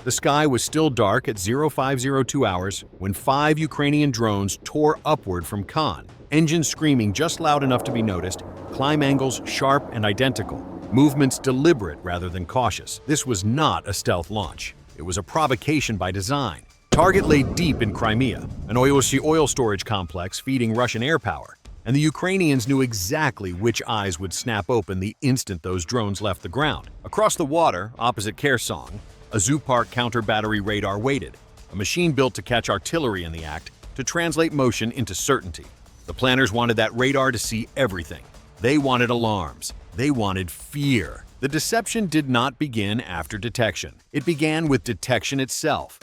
The sky was still dark at 0502 hours when 5 Ukrainian drones tore upward from Khan, engines screaming just loud enough to be noticed, climb angles sharp and identical, movements deliberate rather than cautious. This was not a stealth launch. It was a provocation by design. Target lay deep in Crimea, an oil storage complex feeding Russian air power, and the Ukrainians knew exactly which eyes would snap open the instant those drones left the ground. Across the water, opposite Kherson, a Zoopark counter-battery radar waited, a machine built to catch artillery in the act, to translate motion into certainty. The planners wanted that radar to see everything. They wanted alarms. They wanted fear. The deception did not begin after detection. It began with detection itself,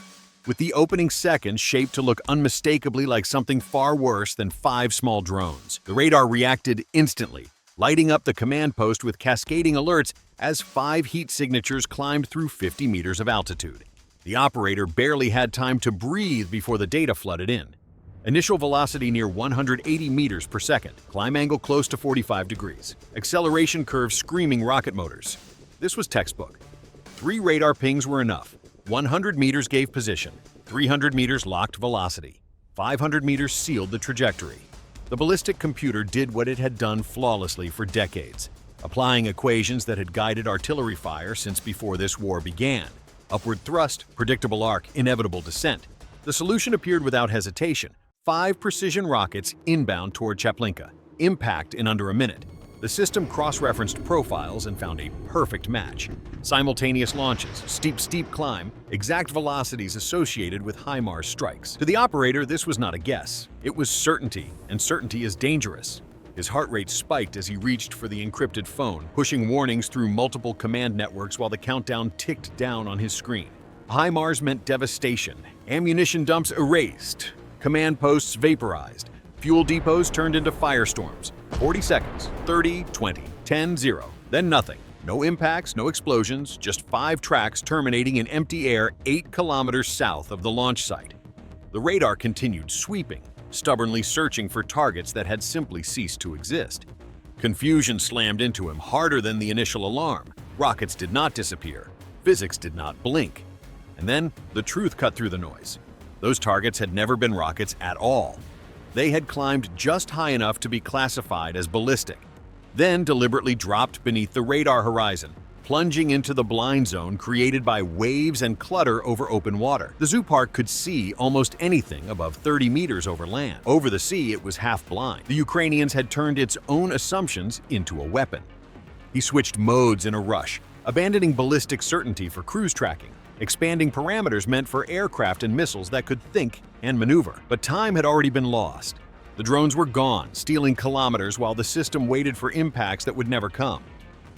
with the opening seconds shaped to look unmistakably like something far worse than 5 small drones. The radar reacted instantly, lighting up the command post with cascading alerts as 5 heat signatures climbed through 50 meters of altitude. The operator barely had time to breathe before the data flooded in. Initial velocity near 180 meters per second, climb angle close to 45 degrees, acceleration curve screaming rocket motors. This was textbook. 3 radar pings were enough. 100 meters gave position, 300 meters locked velocity, 500 meters sealed the trajectory. The ballistic computer did what it had done flawlessly for decades, applying equations that had guided artillery fire since before this war began. Upward thrust, predictable arc, inevitable descent. The solution appeared without hesitation. 5 precision rockets inbound toward Chaplinka. Impact in under a minute. The system cross-referenced profiles and found a perfect match. Simultaneous launches, steep climb, exact velocities associated with HIMARS strikes. To the operator, this was not a guess. It was certainty, and certainty is dangerous. His heart rate spiked as he reached for the encrypted phone, pushing warnings through multiple command networks while the countdown ticked down on his screen. HIMARS meant devastation, ammunition dumps erased, command posts vaporized, fuel depots turned into firestorms. 40 seconds, 30, 20, 10, 0, then nothing. No impacts, no explosions, just 5 tracks terminating in empty air 8 kilometers south of the launch site. The radar continued sweeping, stubbornly searching for targets that had simply ceased to exist. Confusion slammed into him harder than the initial alarm. Rockets did not disappear. Physics did not blink. And then the truth cut through the noise. Those targets had never been rockets at all. They had climbed just high enough to be classified as ballistic, then deliberately dropped beneath the radar horizon, plunging into the blind zone created by waves and clutter over open water. The Zoopark could see almost anything above 30 meters over land. Over the sea, it was half blind. The Ukrainians had turned its own assumptions into a weapon. He switched modes in a rush, abandoning ballistic certainty for cruise tracking, expanding parameters meant for aircraft and missiles that could think and maneuver. But time had already been lost. The drones were gone, stealing kilometers while the system waited for impacts that would never come.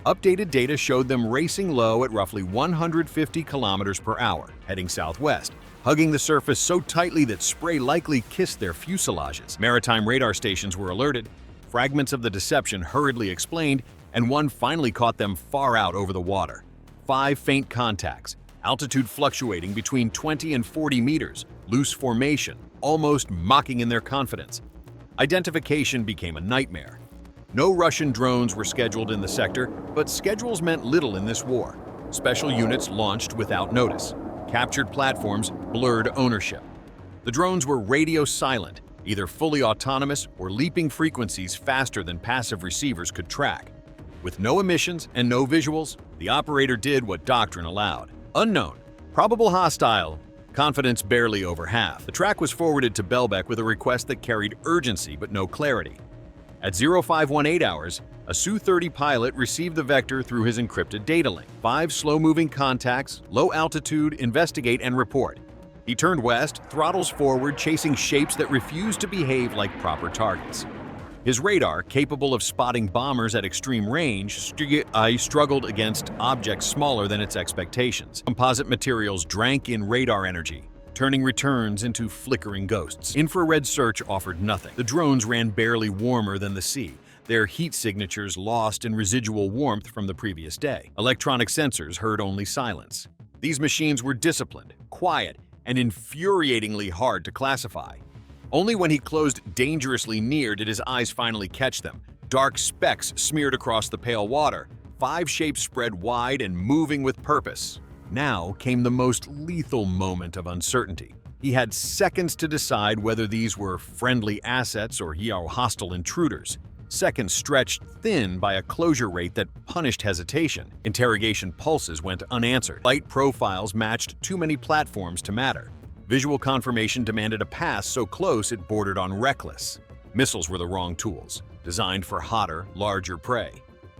Updated data showed them racing low at roughly 150 kilometers per hour, heading southwest, hugging the surface so tightly that spray likely kissed their fuselages. Maritime radar stations were alerted, fragments of the deception hurriedly explained, and one finally caught them far out over the water. 5 faint contacts, altitude fluctuating between 20 and 40 meters, loose formation, almost mocking in their confidence. Identification became a nightmare. No Russian drones were scheduled in the sector, but schedules meant little in this war. Special units launched without notice. Captured platforms blurred ownership. The drones were radio silent, either fully autonomous or leaping frequencies faster than passive receivers could track. With no emissions and no visuals, the operator did what doctrine allowed. Unknown, probable hostile, confidence barely over half. The track was forwarded to Belbek with a request that carried urgency but no clarity. At 0518 hours, a Su-30 pilot received the vector through his encrypted data link. 5 slow-moving contacts, low altitude, investigate and report. He turned west, throttles forward, chasing shapes that refused to behave like proper targets. His radar, capable of spotting bombers at extreme range, struggled against objects smaller than its expectations. Composite materials drank in radar energy, turning returns into flickering ghosts. Infrared search offered nothing. The drones ran barely warmer than the sea, their heat signatures lost in residual warmth from the previous day. Electronic sensors heard only silence. These machines were disciplined, quiet, and infuriatingly hard to classify. Only when he closed dangerously near did his eyes finally catch them. Dark specks smeared across the pale water, 5 shapes spread wide and moving with purpose. Now came the most lethal moment of uncertainty. He had seconds to decide whether these were friendly assets or hostile intruders. Seconds stretched thin by a closure rate that punished hesitation. Interrogation pulses went unanswered. Light profiles matched too many platforms to matter. Visual confirmation demanded a pass so close it bordered on reckless. Missiles were the wrong tools, designed for hotter, larger prey.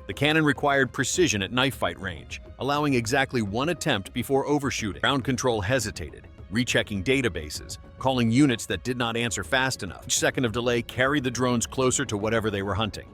The cannon required precision at knife fight range, allowing exactly one attempt before overshooting. Ground control hesitated, rechecking databases, calling units that did not answer fast enough. Each second of delay carried the drones closer to whatever they were hunting.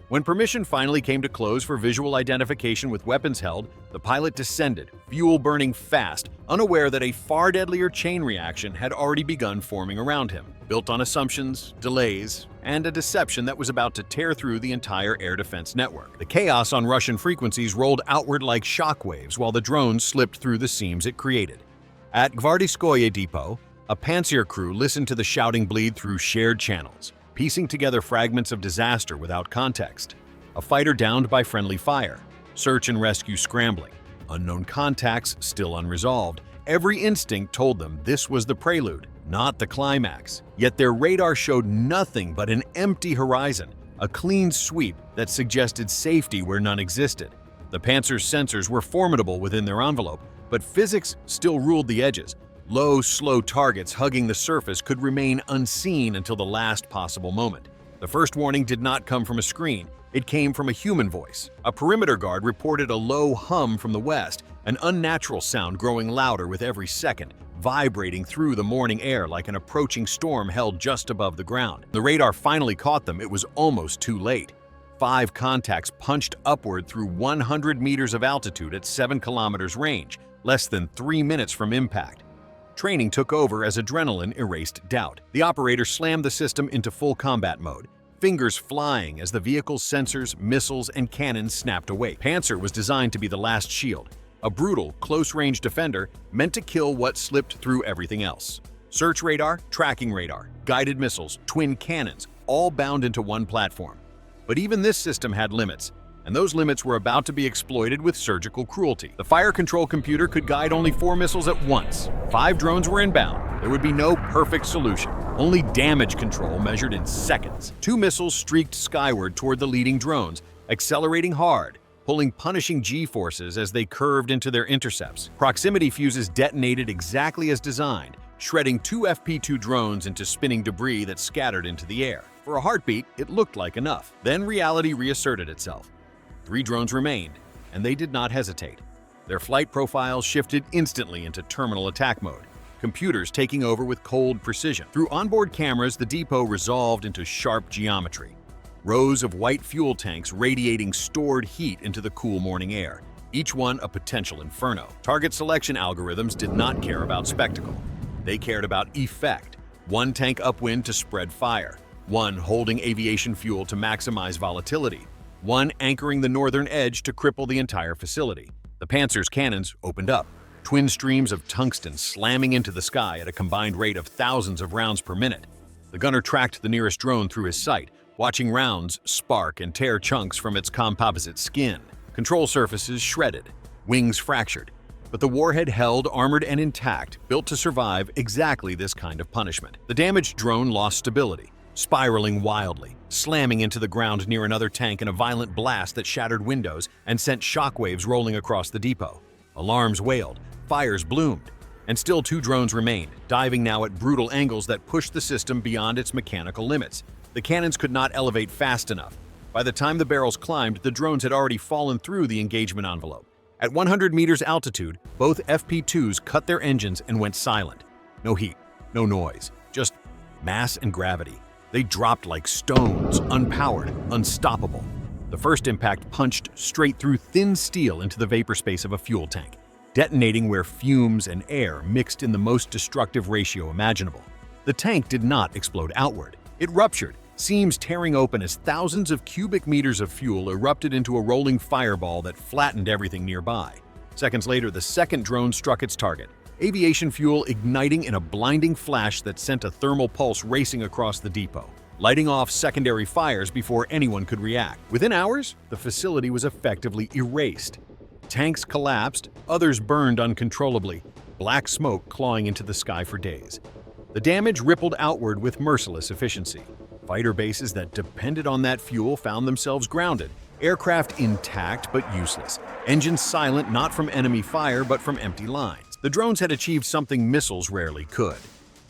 When permission finally came to close for visual identification with weapons held, the pilot descended, fuel burning fast, unaware that a far deadlier chain reaction had already begun forming around him, built on assumptions, delays, and a deception that was about to tear through the entire air defense network. The chaos on Russian frequencies rolled outward like shockwaves while the drones slipped through the seams it created. At Gvardiskoye Depot, a Pantsir crew listened to the shouting bleed through shared channels, piecing together fragments of disaster without context. A fighter downed by friendly fire, search and rescue scrambling, unknown contacts still unresolved. Every instinct told them this was the prelude, not the climax. Yet their radar showed nothing but an empty horizon, a clean sweep that suggested safety where none existed. The Pantsir's sensors were formidable within their envelope, but physics still ruled the edges. Low, slow targets hugging the surface could remain unseen until the last possible moment. The first warning did not come from a screen. It came from a human voice. A perimeter guard reported a low hum from the west, an unnatural sound growing louder with every second, vibrating through the morning air like an approaching storm held just above the ground. The radar finally caught them. It was almost too late. 5 contacts punched upward through 100 meters of altitude at 7 kilometers range, less than 3 minutes from impact. Training took over as adrenaline erased doubt. The operator slammed the system into full combat mode, fingers flying as the vehicle's sensors, missiles, and cannons snapped away. Pantsir was designed to be the last shield, a brutal, close-range defender meant to kill what slipped through everything else. Search radar, tracking radar, guided missiles, twin cannons, all bound into one platform. But even this system had limits, and those limits were about to be exploited with surgical cruelty. The fire control computer could guide only 4 missiles at once. 5 drones were inbound. There would be no perfect solution, only damage control measured in seconds. 2 missiles streaked skyward toward the leading drones, accelerating hard, pulling punishing G-forces as they curved into their intercepts. Proximity fuses detonated exactly as designed, shredding 2 FP-2 drones into spinning debris that scattered into the air. For a heartbeat, it looked like enough. Then reality reasserted itself. 3 drones remained, and they did not hesitate. Their flight profiles shifted instantly into terminal attack mode, computers taking over with cold precision. Through onboard cameras, the depot resolved into sharp geometry. Rows of white fuel tanks radiating stored heat into the cool morning air, each one a potential inferno. Target selection algorithms did not care about spectacle. They cared about effect. 1 tank upwind to spread fire, 1 holding aviation fuel to maximize volatility, 1 anchoring the northern edge to cripple the entire facility. The Pantsir's cannons opened up, twin streams of tungsten slamming into the sky at a combined rate of thousands of rounds per minute. The gunner tracked the nearest drone through his sight, watching rounds spark and tear chunks from its composite skin. Control surfaces shredded, wings fractured. But the warhead held, armored and intact, built to survive exactly this kind of punishment. The damaged drone lost stability, spiraling wildly, slamming into the ground near another tank in a violent blast that shattered windows and sent shockwaves rolling across the depot. Alarms wailed, fires bloomed, and still 2 drones remained, diving now at brutal angles that pushed the system beyond its mechanical limits. The cannons could not elevate fast enough. By the time the barrels climbed, the drones had already fallen through the engagement envelope. At 100 meters altitude, both FP-2s cut their engines and went silent. No heat, no noise, just mass and gravity. They dropped like stones, unpowered, unstoppable. The first impact punched straight through thin steel into the vapor space of a fuel tank, detonating where fumes and air mixed in the most destructive ratio imaginable. The tank did not explode outward. It ruptured, seams tearing open as thousands of cubic meters of fuel erupted into a rolling fireball that flattened everything nearby. Seconds later, the second drone struck its target, aviation fuel igniting in a blinding flash that sent a thermal pulse racing across the depot, lighting off secondary fires before anyone could react. Within hours, the facility was effectively erased. Tanks collapsed, others burned uncontrollably, black smoke clawing into the sky for days. The damage rippled outward with merciless efficiency. Fighter bases that depended on that fuel found themselves grounded, aircraft intact but useless, engines silent not from enemy fire but from empty lines. The drones had achieved something missiles rarely could.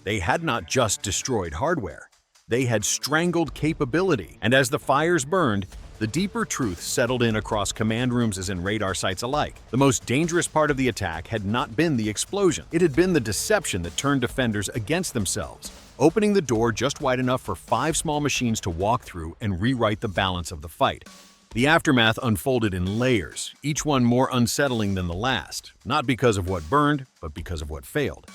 They had not just destroyed hardware, they had strangled capability. And as the fires burned, the deeper truth settled in across command rooms and radar sites alike. The most dangerous part of the attack had not been the explosion. It had been the deception that turned defenders against themselves, opening the door just wide enough for 5 small machines to walk through and rewrite the balance of the fight. The aftermath unfolded in layers, each one more unsettling than the last, not because of what burned, but because of what failed.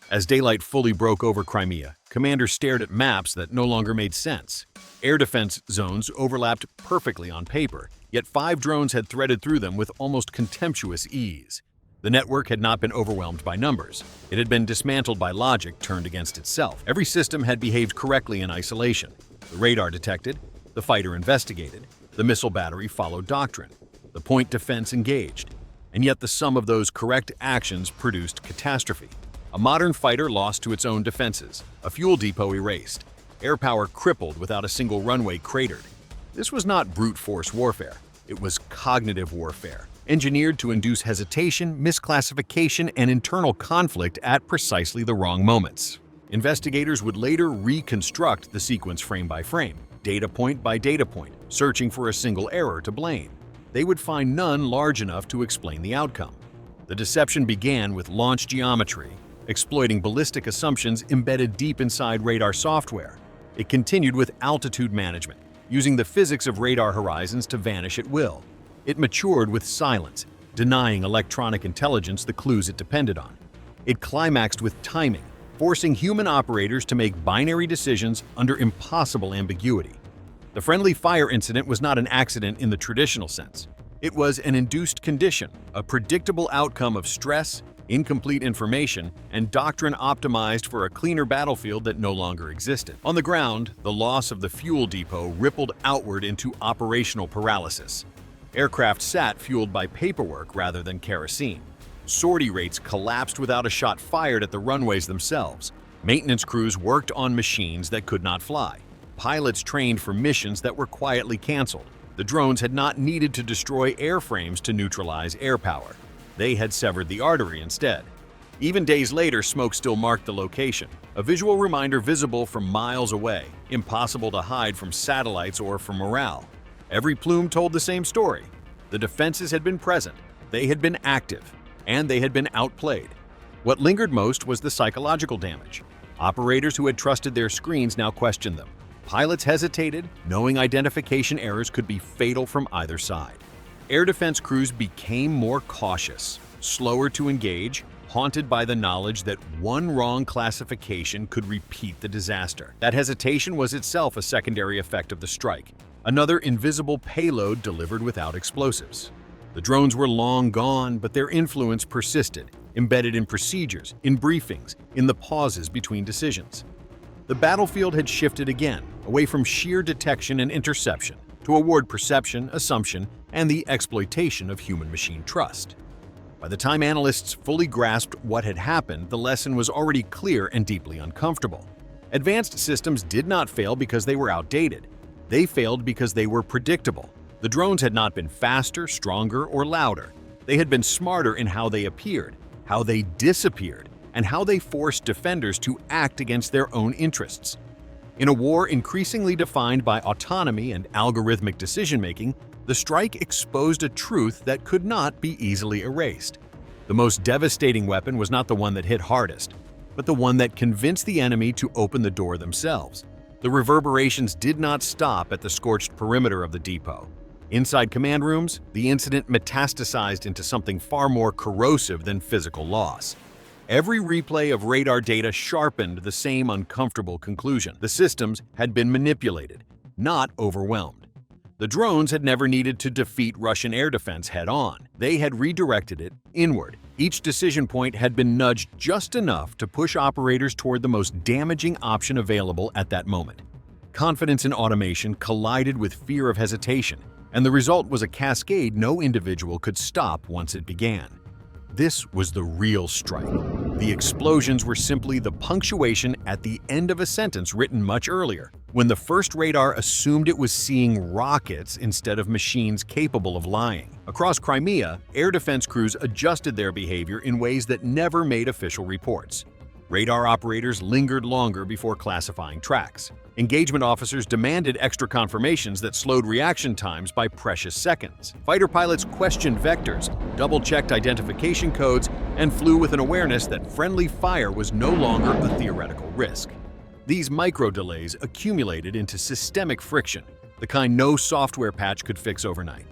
As daylight fully broke over Crimea, commanders stared at maps that no longer made sense. Air defense zones overlapped perfectly on paper, yet 5 drones had threaded through them with almost contemptuous ease. The network had not been overwhelmed by numbers. It had been dismantled by logic turned against itself. Every system had behaved correctly in isolation. The radar detected, the fighter investigated, the missile battery followed doctrine, the point defense engaged. And yet the sum of those correct actions produced catastrophe. A modern fighter lost to its own defenses, a fuel depot erased, air power crippled without a single runway cratered. This was not brute force warfare, it was cognitive warfare, engineered to induce hesitation, misclassification, and internal conflict at precisely the wrong moments. Investigators would later reconstruct the sequence frame by frame, data point by data point, searching for a single error to blame. They would find none large enough to explain the outcome. The deception began with launch geometry, exploiting ballistic assumptions embedded deep inside radar software. It continued with altitude management, using the physics of radar horizons to vanish at will. It matured with silence, denying electronic intelligence the clues it depended on. It climaxed with timing, forcing human operators to make binary decisions under impossible ambiguity. The friendly fire incident was not an accident in the traditional sense. It was an induced condition, a predictable outcome of stress, incomplete information, and doctrine optimized for a cleaner battlefield that no longer existed. On the ground, the loss of the fuel depot rippled outward into operational paralysis. Aircraft sat fueled by paperwork rather than kerosene. Sortie rates collapsed without a shot fired at the runways themselves. Maintenance crews worked on machines that could not fly. Pilots trained for missions that were quietly canceled. The drones had not needed to destroy airframes to neutralize air power. They had severed the artery instead. Even days later, smoke still marked the location, a visual reminder visible from miles away, impossible to hide from satellites or from morale. Every plume told the same story. The defenses had been present, they had been active, and they had been outplayed. What lingered most was the psychological damage. Operators who had trusted their screens now questioned them. Pilots hesitated, knowing identification errors could be fatal from either side. Air defense crews became more cautious, slower to engage, haunted by the knowledge that one wrong classification could repeat the disaster. That hesitation was itself a secondary effect of the strike, another invisible payload delivered without explosives. The drones were long gone, but their influence persisted, embedded in procedures, in briefings, in the pauses between decisions. The battlefield had shifted again, away from sheer detection and interception, toward perception, assumption, and the exploitation of human-machine trust. By the time analysts fully grasped what had happened, the lesson was already clear and deeply uncomfortable. Advanced systems did not fail because they were outdated. They failed because they were predictable. The drones had not been faster, stronger, or louder. They had been smarter in how they appeared, how they disappeared, and how they forced defenders to act against their own interests. In a war increasingly defined by autonomy and algorithmic decision-making, the strike exposed a truth that could not be easily erased. The most devastating weapon was not the one that hit hardest, but the one that convinced the enemy to open the door themselves. The reverberations did not stop at the scorched perimeter of the depot. Inside command rooms, the incident metastasized into something far more corrosive than physical loss. Every replay of radar data sharpened the same uncomfortable conclusion. The systems had been manipulated, not overwhelmed. The drones had never needed to defeat Russian air defense head-on. They had redirected it inward. Each decision point had been nudged just enough to push operators toward the most damaging option available at that moment. Confidence in automation collided with fear of hesitation, and the result was a cascade no individual could stop once it began. This was the real strike. The explosions were simply the punctuation at the end of a sentence written much earlier, when the first radar assumed it was seeing rockets instead of machines capable of lying. Across Crimea, air defense crews adjusted their behavior in ways that never made official reports. Radar operators lingered longer before classifying tracks. Engagement officers demanded extra confirmations that slowed reaction times by precious seconds. Fighter pilots questioned vectors, double-checked identification codes, and flew with an awareness that friendly fire was no longer a theoretical risk. These micro-delays accumulated into systemic friction, the kind no software patch could fix overnight.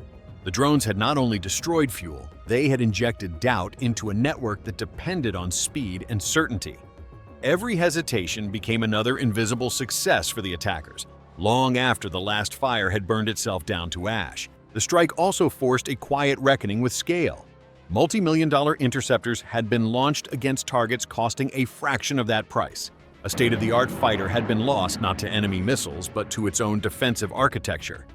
The drones had not only destroyed fuel, they had injected doubt into a network that depended on speed and certainty. Every hesitation became another invisible success for the attackers, long after the last fire had burned itself down to ash. The strike also forced a quiet reckoning with scale. Multi-million-dollar interceptors had been launched against targets costing a fraction of that price. A state-of-the-art fighter had been lost not to enemy missiles, but to its own defensive architecture.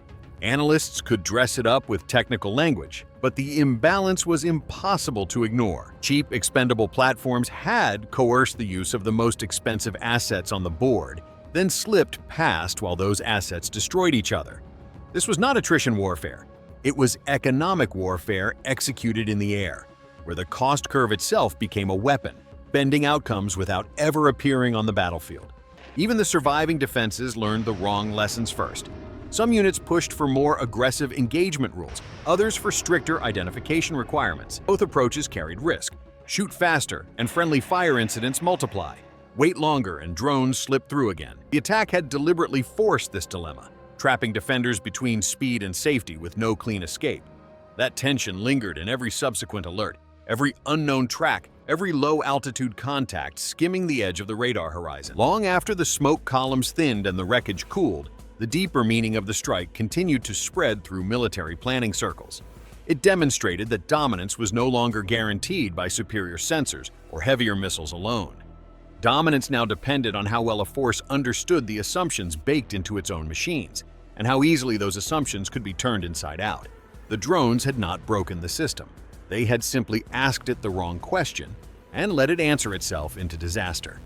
Analysts could dress it up with technical language, but the imbalance was impossible to ignore. Cheap, expendable platforms had coerced the use of the most expensive assets on the board, then slipped past while those assets destroyed each other. This was not attrition warfare. It was economic warfare executed in the air, where the cost curve itself became a weapon, bending outcomes without ever appearing on the battlefield. Even the surviving defenses learned the wrong lessons first. Some units pushed for more aggressive engagement rules, others for stricter identification requirements. Both approaches carried risk. Shoot faster, and friendly fire incidents multiply. Wait longer, and drones slip through again. The attack had deliberately forced this dilemma, trapping defenders between speed and safety with no clean escape. That tension lingered in every subsequent alert, every unknown track, every low-altitude contact skimming the edge of the radar horizon. Long after the smoke columns thinned and the wreckage cooled, the deeper meaning of the strike continued to spread through military planning circles. It demonstrated that dominance was no longer guaranteed by superior sensors or heavier missiles alone. Dominance now depended on how well a force understood the assumptions baked into its own machines, and how easily those assumptions could be turned inside out. The drones had not broken the system. They had simply asked it the wrong question and let it answer itself into disaster.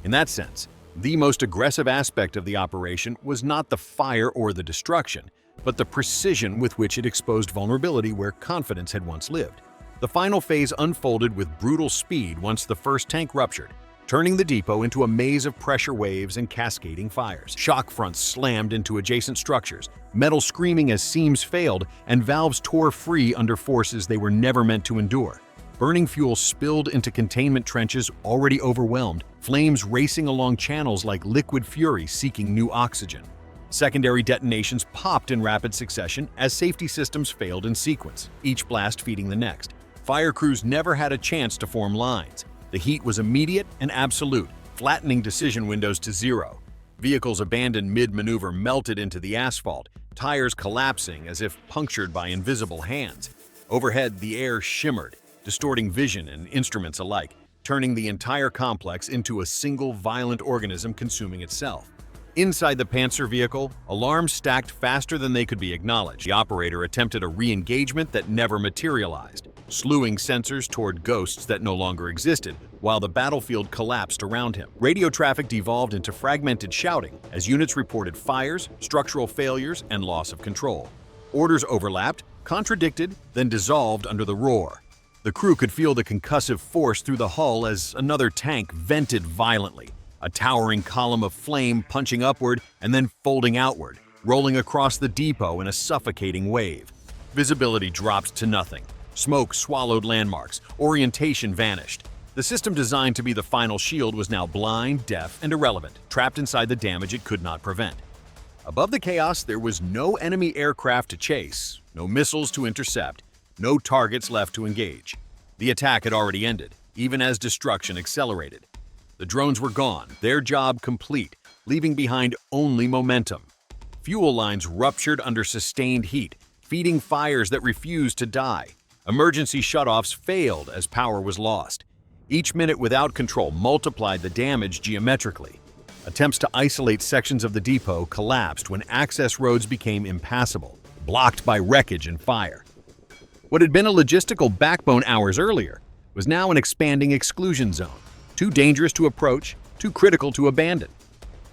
In that sense, the most aggressive aspect of the operation was not the fire or the destruction, but the precision with which it exposed vulnerability where confidence had once lived. The final phase unfolded with brutal speed once the first tank ruptured, turning the depot into a maze of pressure waves and cascading fires. Shock fronts slammed into adjacent structures, metal screaming as seams failed, and valves tore free under forces they were never meant to endure. Burning fuel spilled into containment trenches already overwhelmed, flames racing along channels like liquid fury seeking new oxygen. Secondary detonations popped in rapid succession as safety systems failed in sequence, each blast feeding the next. Fire crews never had a chance to form lines. The heat was immediate and absolute, flattening decision windows to zero. Vehicles abandoned mid-maneuver melted into the asphalt, tires collapsing as if punctured by invisible hands. Overhead, the air shimmered, distorting vision and instruments alike, turning the entire complex into a single violent organism consuming itself. Inside the Panzer vehicle, alarms stacked faster than they could be acknowledged. The operator attempted a re-engagement that never materialized, slewing sensors toward ghosts that no longer existed, while the battlefield collapsed around him. Radio traffic devolved into fragmented shouting as units reported fires, structural failures, and loss of control. Orders overlapped, contradicted, then dissolved under the roar. The crew could feel the concussive force through the hull as another tank vented violently, a towering column of flame punching upward and then folding outward, rolling across the depot in a suffocating wave. Visibility dropped to nothing. Smoke swallowed landmarks. Orientation vanished. The system designed to be the final shield was now blind, deaf, and irrelevant, trapped inside the damage it could not prevent. Above the chaos, there was no enemy aircraft to chase, no missiles to intercept, no targets left to engage. The attack had already ended, even as destruction accelerated. The drones were gone, their job complete, leaving behind only momentum. Fuel lines ruptured under sustained heat, feeding fires that refused to die. Emergency shutoffs failed as power was lost. Each minute without control multiplied the damage geometrically. Attempts to isolate sections of the depot collapsed when access roads became impassable. blocked by wreckage and fire. What had been a logistical backbone hours earlier was now an expanding exclusion zone, too dangerous to approach, too critical to abandon.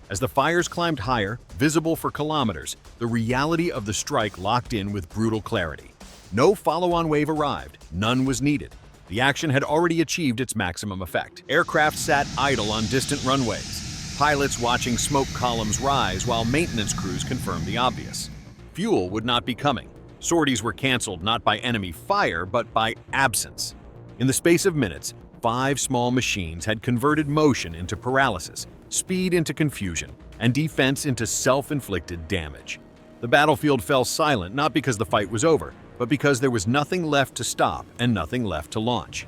As the fires climbed higher, visible for kilometers, the reality of the strike locked in with brutal clarity. No follow-on wave arrived, none was needed. The action had already achieved its maximum effect. Aircraft sat idle on distant runways, pilots watching smoke columns rise while maintenance crews confirmed the obvious. Fuel would not be coming. Sorties were canceled not by enemy fire, but by absence. In the space of minutes, 5 small machines had converted motion into paralysis, speed into confusion, and defense into self-inflicted damage. The battlefield fell silent not because the fight was over, but because there was nothing left to stop and nothing left to launch.